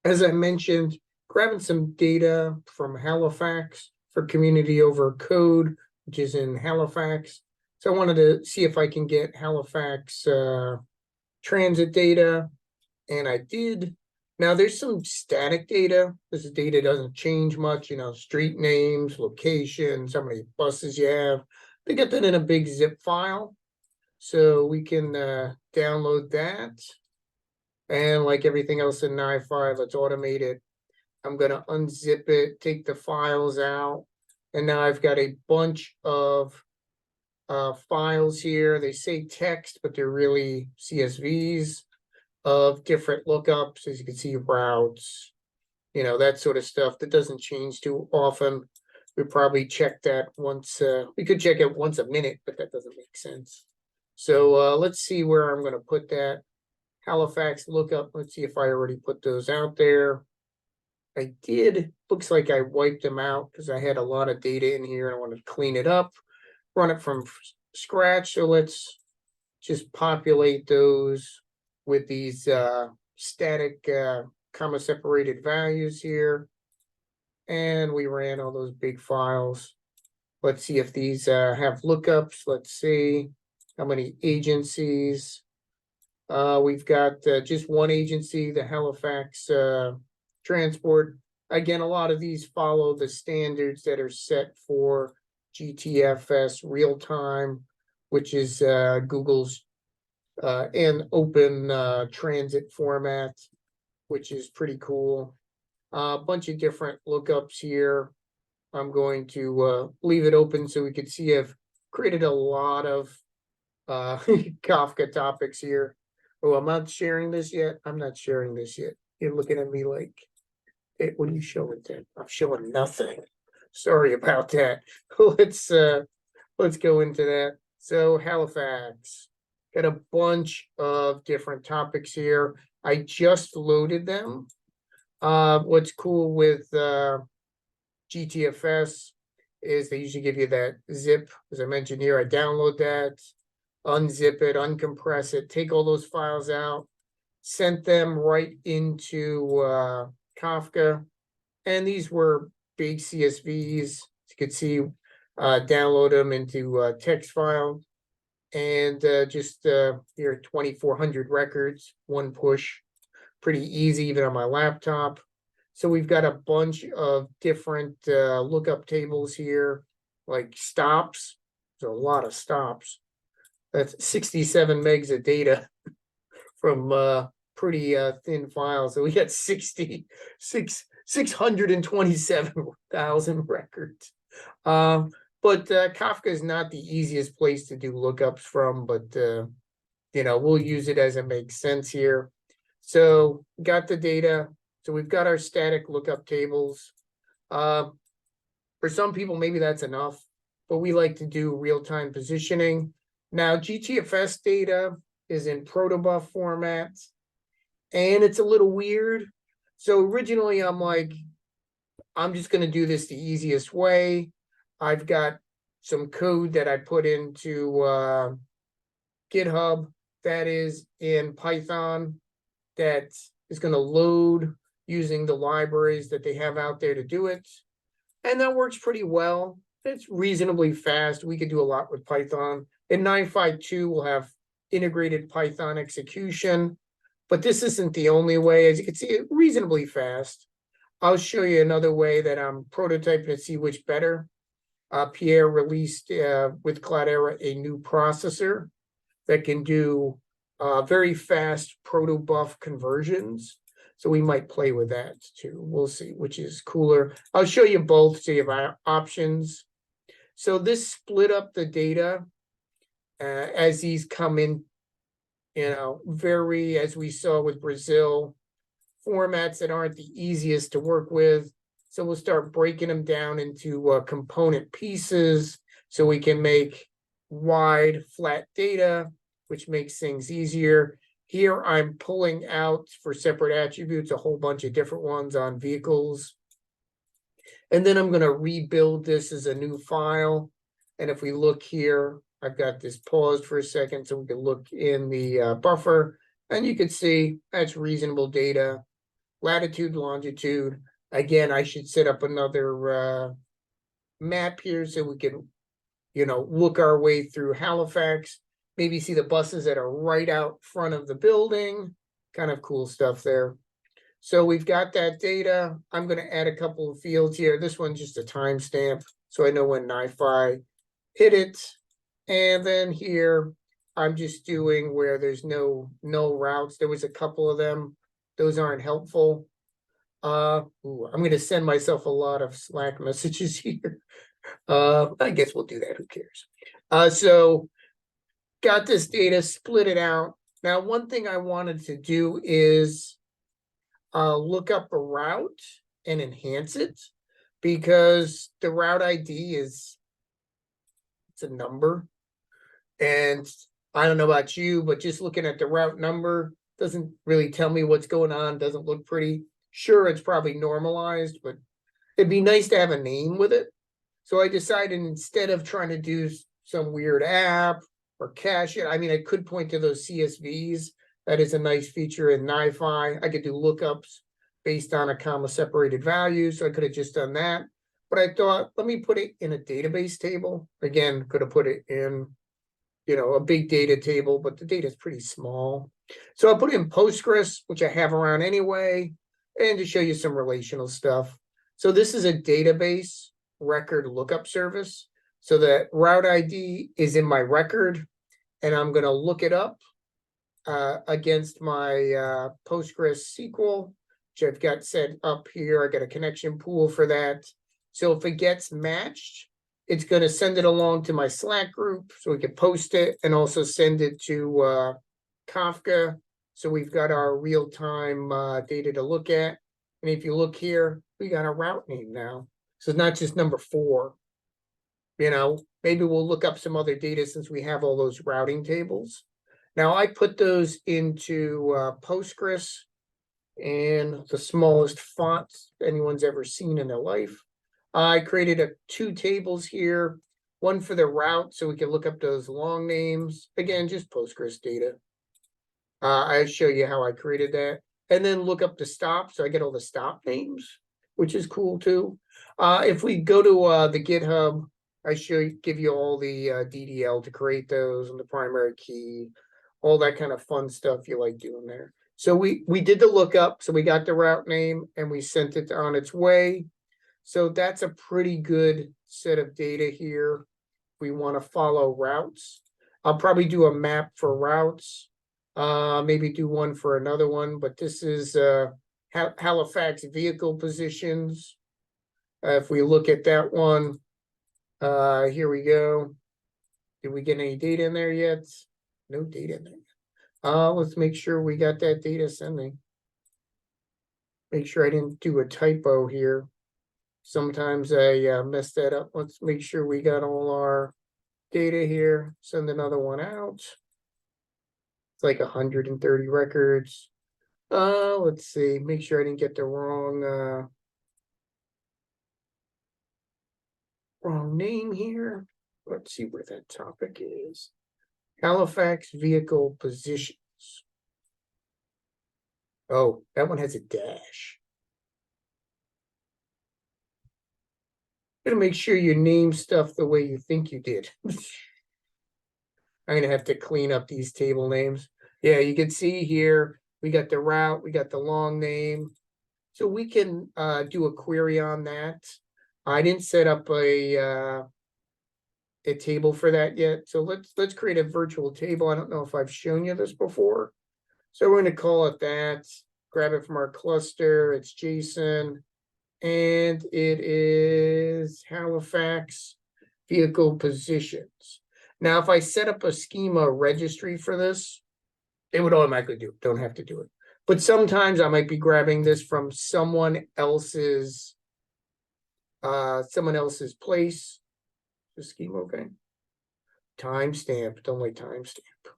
as I mentioned, grabbing some data from Halifax for community over code, which is in Halifax. So I wanted to see if I can get Halifax transit data, and I did. Now there's some static data. This data doesn't change much, street names, locations, how many buses you have. They get that in a big zip file. So we can download that. And like everything else in NiFi, let's automate it. I'm going to unzip it, take the files out. And now I've got a bunch of files here. They say text, but they're really CSVs of different lookups. As you can see, routes, that sort of stuff. That doesn't change too often. We probably check that once. We could check it once a minute, but that doesn't make sense. So let's see where I'm going to put that. Halifax lookup. Let's see if I already put those out there. I did. Looks like I wiped them out because I had a lot of data in here and I wanted to clean it up, run it from scratch. So let's just populate those with these static comma separated values here. And we ran all those big files. Let's see if these have lookups. Let's see how many agencies. We've got just one agency, the Halifax Transport. Again, a lot of these follow the standards that are set for GTFS real-time, which is Google's and open transit format, which is pretty cool. A bunch of different lookups here. I'm going to leave it open so we can see I've created a lot of Kafka topics here. Oh, I'm not sharing this yet. I'm not sharing this yet. You're looking at me like, hey, what are you showing then? I'm showing nothing. Sorry about that. Let's go into that. So Halifax, got a bunch of different topics here. I just loaded them. What's cool with GTFS is they usually give you that zip. As I mentioned here, I download that, unzip it, uncompress it, take all those files out, sent them right into Kafka. And these were big CSVs. As you can see, download them into a text file. And just here, 2,400 records, one push. Pretty easy, even on my laptop. So we've got a bunch of different lookup tables here, like stops. There's a lot of stops. That's 67 megs of data from pretty thin files. So we got 627,000 records. But Kafka is not the easiest place to do lookups from, but we'll use it as it makes sense here. So got the data. So we've got our static lookup tables. For some people, maybe that's enough, but we like to do real-time positioning. Now, GTFS data is in Protobuf format, and it's a little weird. So originally, I'm like, I'm just going to do this the easiest way. I've got some code that I put into GitHub that is in Python that is going to load using the libraries that they have out there to do it. And that works pretty well. It's reasonably fast. We could do a lot with Python. In NiFi 2, we'll have integrated Python execution, but this isn't the only way. As you can see, it's reasonably fast. I'll show you another way that I'm prototyping to see which better. Pierre released with Cloudera a new processor that can do very fast Protobuf conversions. So we might play with that too. We'll see which is cooler. I'll show you both so you have options. So this split up the data as these come in, very, as we saw with Brazil, formats that aren't the easiest to work with. So we'll start breaking them down into component pieces so we can make wide, flat data, which makes things easier. Here I'm pulling out for separate attributes, a whole bunch of different ones on vehicles. And then I'm going to rebuild this as a new file. And if we look here, I've got this paused for a second so we can look in the buffer. And you can see that's reasonable data. latitude, longitude. Again, I should set up another map here so we can, look our way through Halifax, maybe see the buses that are right out front of the building. Kind of cool stuff there. So we've got that data. I'm going to add a couple of fields here. This one's just a timestamp, so I know when NiFi hit it. And then here, I'm just doing where there's no null routes. There was a couple of them. Those aren't helpful. I'm going to send myself a lot of Slack messages here. I guess we'll do that. Who cares? So got this data, split it out. Now, one thing I wanted to do is look up a route and enhance it, because the route ID it's a number. And I don't know about you, but just looking at the route number doesn't really tell me what's going on, doesn't look pretty. Sure, it's probably normalized, but it'd be nice to have a name with it. So I decided, instead of trying to do some weird app or cache it, I mean, I could point to those CSVs. That is a nice feature in NiFi. I could do lookups based on a comma separated value. So I could have just done that. But I thought, let me put it in a database table. Again, could have put it in, a big data table, but the data is pretty small. So I'll put in Postgres, which I have around anyway, and to show you some relational stuff. So this is a database record lookup service. So that route ID is in my record, and I'm going to look it up against my PostgreSQL, which I've got set up here. I got a connection pool for that. So if it gets matched, it's going to send it along to my Slack group so we can post it, and also send it to Kafka. So we've got our real-time data to look at. And if you look here, we got a route name now. So it's not just number 4. Maybe we'll look up some other data since we have all those routing tables. Now I put those into Postgres and the smallest font anyone's ever seen in their life. I created 2 tables here, one for the route so we can look up those long names. Again, just Postgres data. I'll show you how I created that. And then look up the stop, so I get all the stop names, which is cool too. If we go to the GitHub, give you all the DDL to create those and the primary key, all that kind of fun stuff you like doing there. So we did the lookup, so we got the route name and we sent it on its way. So that's a pretty good set of data here. We want to follow routes. I'll probably do a map for routes, maybe do one for another one, but this is Halifax vehicle positions. If we look at that one, here we go. Did we get any data in there yet? No data in there. Let's make sure we got that data sending. Make sure I didn't do a typo here. Sometimes I mess that up. Let's make sure we got all our data here. Send another one out. It's like 130 records. Let's see. Make sure I didn't get the wrong name here. Let's see where that topic is. Halifax vehicle positions. Oh, that one has a dash. Gonna make sure you name stuff the way you think you did. I'm gonna have to clean up these table names. Yeah, you can see here, we got the route, we got the long name. So we can do a query on that. I didn't set up a table for that yet. So let's create a virtual table. I don't know if I've shown you this before. So we're gonna call it that, grab it from our cluster, it's JSON. And it is Halifax vehicle positions. Now, if I set up a schema registry for this, it would automatically do it. Don't have to do it. But sometimes I might be grabbing this from someone else's place. The schema, okay. Timestamp. Don't like timestamp.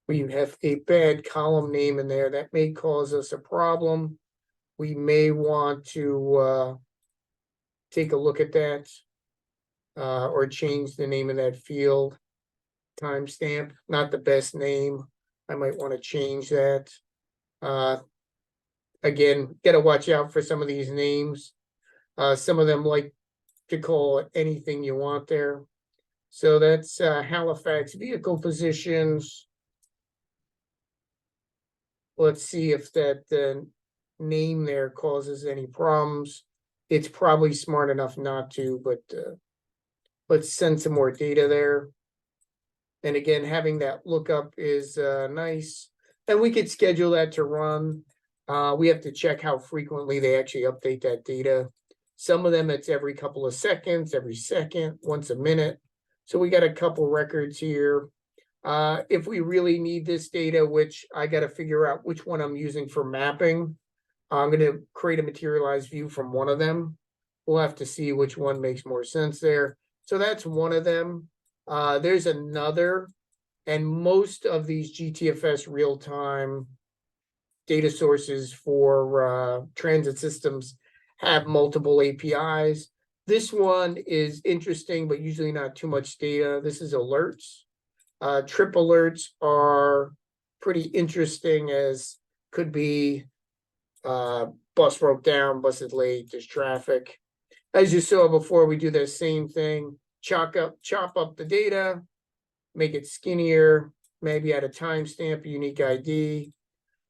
We have a bad column name in there that may cause us a problem. We may want to take a look at that or change the name of that field. Timestamp, not the best name. I might want to change that. Again, got to watch out for some of these names. Some of them like to call it anything you want there. So that's Halifax vehicle positions. Let's see if that name there causes any problems. It's probably smart enough not to, but let's send some more data there. And again, having that lookup is nice. And we could schedule that to run. We have to check how frequently they actually update that data. Some of them it's every couple of seconds, every second, once a minute. So we got a couple records here. If we really need this data, which I got to figure out which one I'm using for mapping, I'm going to create a materialized view from one of them. We'll have to see which one makes more sense there. So that's one of them. There's another, and most of these GTFS real-time data sources for transit systems have multiple APIs. This one is interesting, but usually not too much data. This is alerts. Trip alerts are pretty interesting, as could be bus broke down, bus is late, there's traffic. As you saw before, we do the same thing, chop up the data, make it skinnier, maybe add a timestamp, a unique ID,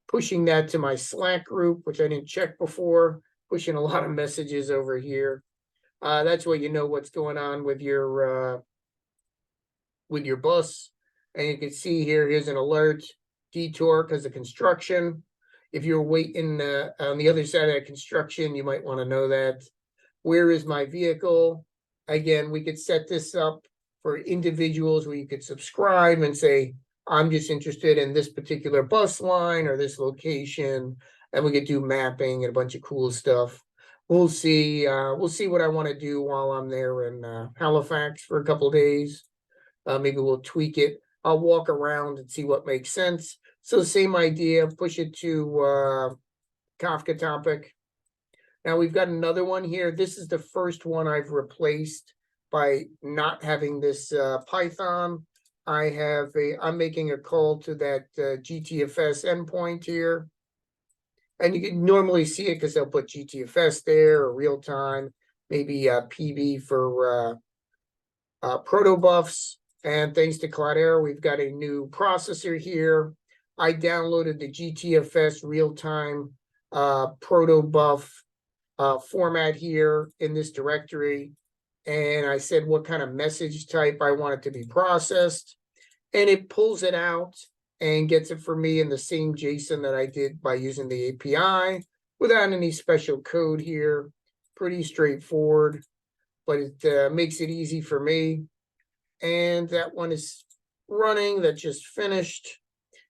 pushing that to my Slack group, which I didn't check before, pushing a lot of messages over here. That's what you know what's going on with your bus. And you can see here, here's an alert, detour because of construction. If you're waiting on the other side of that construction, you might want to know that. Where is my vehicle? Again, we could set this up for individuals where you could subscribe and say, I'm just interested in this particular bus line or this location, and we could do mapping and a bunch of cool stuff. We'll see what I want to do while I'm there in Halifax for a couple of days. Maybe we'll tweak it. I'll walk around and see what makes sense. So same idea, push it to Kafka topic. Now we've got another one here. This is the first one I've replaced by not having this Python. I'm making a call to that GTFS endpoint here. And you can normally see it because they'll put GTFS there or real time, maybe PB for Protobufs. And thanks to Cloudera, we've got a new processor here. I downloaded the GTFS real-time Protobuf format here in this directory. And I said what kind of message type I want it to be processed. And it pulls it out and gets it for me in the same JSON that I did by using the API without any special code here. Pretty straightforward, but it makes it easy for me. And that one is running, that just finished.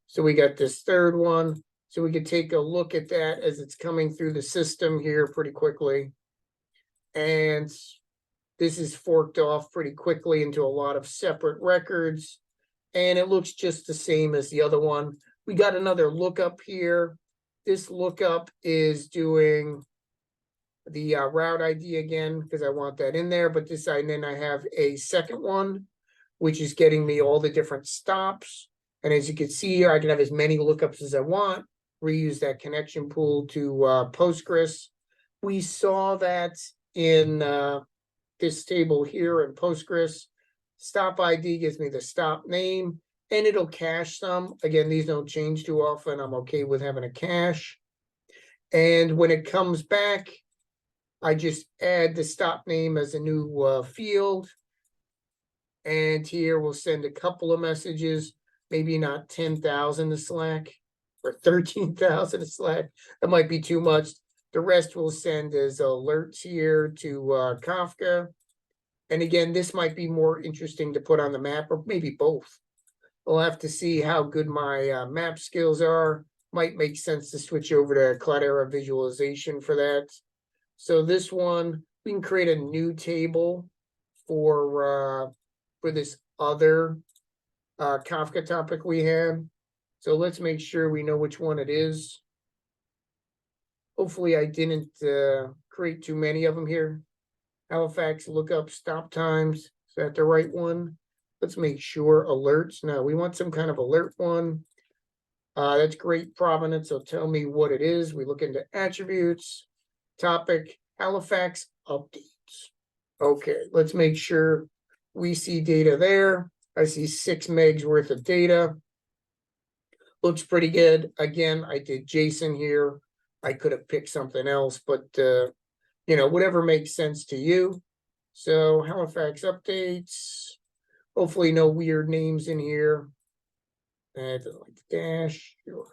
So we got this third one. So we could take a look at that as it's coming through the system here pretty quickly. And this is forked off pretty quickly into a lot of separate records. And it looks just the same as the other one. We got another lookup here. This lookup is doing the route ID again, because I want that in there. But this, and then I have a second one, which is getting me all the different stops. And as you can see here, I can have as many lookups as I want, reuse that connection pool to Postgres. We saw that in this table here in Postgres. Stop ID gives me the stop name, and it'll cache some. Again, these don't change too often. I'm okay with having a cache. And when it comes back, I just add the stop name as a new field. And here we'll send a couple of messages, maybe not 10,000 to Slack or 13,000 to Slack. That might be too much. The rest we'll send as alerts here to Kafka. And again, this might be more interesting to put on the map, or maybe both. We'll have to see how good my map skills are. Might make sense to switch over to Cloudera visualization for that. So this one, we can create a new table for this other Kafka topic we had. So let's make sure we know which one it is. Hopefully I didn't create too many of them here. Halifax lookup stop times. Is that the right one? Let's make sure alerts. No, we want some kind of alert one. That's great provenance. So tell me what it is. We look into attributes, topic, Halifax updates. Okay, let's make sure we see data there. I see 6 megs worth of data. Looks pretty good. Again, I did JSON here. I could have picked something else, but whatever makes sense to you. So Halifax updates. Hopefully no weird names in here. And like dash, sure.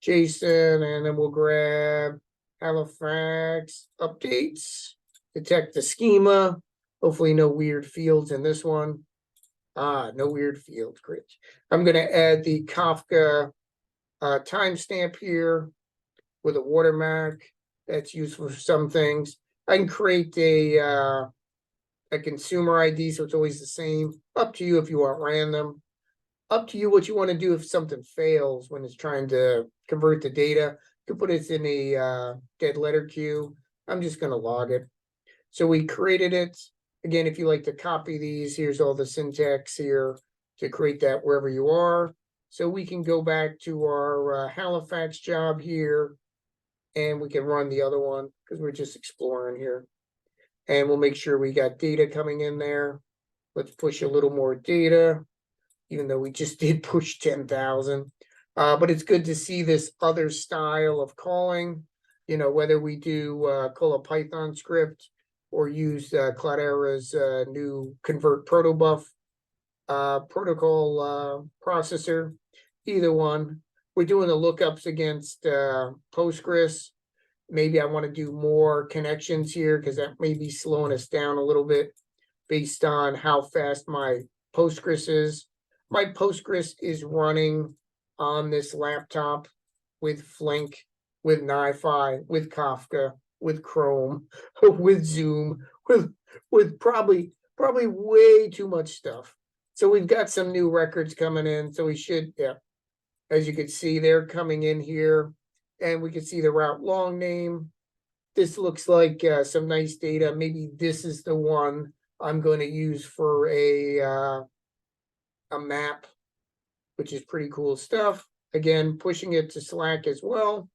JSON, and then we'll grab Halifax updates. Detect the schema. Hopefully no weird fields in this one. No weird fields. Great. I'm going to add the Kafka timestamp here with a watermark. That's useful for some things. I can create a consumer ID, so it's always the same. Up to you if you want random. Up to you what you want to do if something fails when it's trying to convert the data. You can put it in a dead letter queue. I'm just going to log it. So we created it. Again, if you like to copy these, here's all the syntax here to create that wherever you are. So we can go back to our Halifax job here, and we can run the other one because we're just exploring here. And we'll make sure we got data coming in there. Let's push a little more data, even though we just did push 10,000. But it's good to see this other style of calling, whether we do call a Python script or use Cloudera's new convert Protobuf protocol processor, either one. We're doing the lookups against Postgres. Maybe I want to do more connections here because that may be slowing us down a little bit based on how fast my Postgres is. My Postgres is running on this laptop with Flink, with NiFi, with Kafka, with Chrome, with Zoom, with probably way too much stuff. So we've got some new records coming in. So we should, yeah, as you can see, they're coming in here, and we can see the route long name. This looks like some nice data. Maybe this is the one I'm going to use for a map, which is pretty cool stuff. Again, pushing it to Slack as well.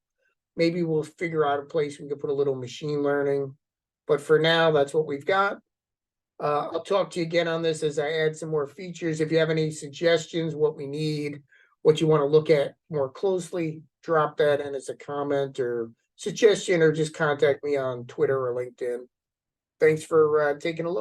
Maybe we'll figure out a place we can put a little machine learning. But for now, that's what we've got. I'll talk to you again on this as I add some more features. If you have any suggestions, what we need, what you want to look at more closely, drop that in as a comment or suggestion, or just contact me on Twitter or LinkedIn. Thanks for taking a look.